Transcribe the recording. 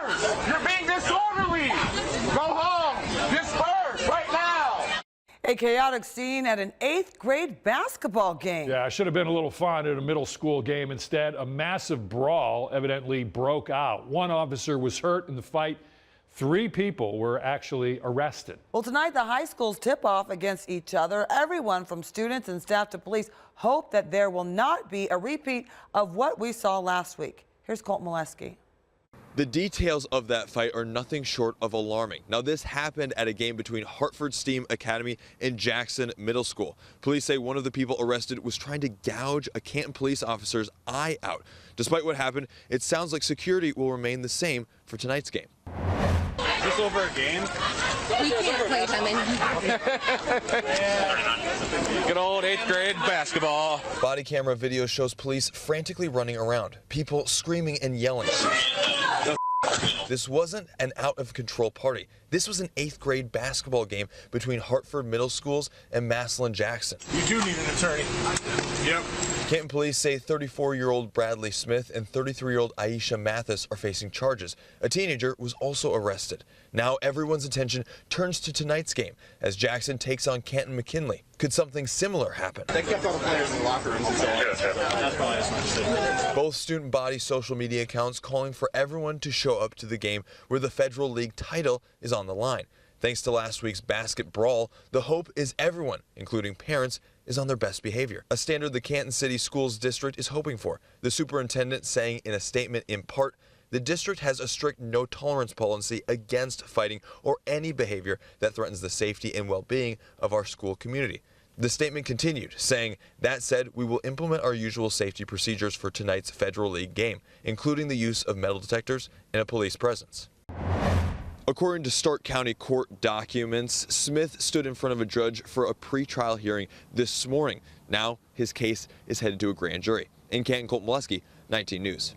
disperse. You're being disorderly. Go home. Disperse right now. A chaotic scene at an 8th grade basketball game. Yeah, it should have been a little fun at a middle school game. Instead, a massive brawl evidently broke out. One officer was hurt in the fight. 3 people were actually arrested. Well, tonight the high schools tip off against each other. Everyone from students and staff to police hope that there will not be a repeat of what we saw last week. Here's Colt Molesky. The details of that fight are nothing short of alarming. Now, this happened at a game between Hartford STEAM Academy and Jackson Middle School. Police say one of the people arrested was trying to gouge a Canton police officer's eye out. Despite what happened, it sounds like security will remain the same for tonight's game. Is this over a game? We can't play them in. Good old 8th grade basketball. Body camera video shows police frantically running around, people screaming and yelling. This wasn't an out-of-control party. This was an 8th grade basketball game between Hartford Middle Schools and Massillon Jackson. You do need an attorney. Yep. Canton police say 34-year-old Bradley Smith and 33-year-old Aisha Mathis are facing charges. A teenager was also arrested. Now everyone's attention turns to tonight's game as Jackson takes on Canton McKinley. Could something similar happen? They kept all the players in the locker rooms and so on. That's probably as much. Both student body social media accounts calling for everyone to show up to the game where the Federal League title is on the line. Thanks to last week's basket brawl, the hope is everyone, including parents, is on their best behavior, a standard the Canton City Schools District is hoping for. The superintendent saying in a statement, in part, the district has a strict no-tolerance policy against fighting or any behavior that threatens the safety and well-being of our school community. The statement continued, saying, that said, we will implement our usual safety procedures for tonight's Federal League game, including the use of metal detectors and a police presence. According to Stark County court documents, Smith stood in front of a judge for a pretrial hearing this morning. Now his case is headed to a grand jury. In Canton, Colt Molesky, 19 News.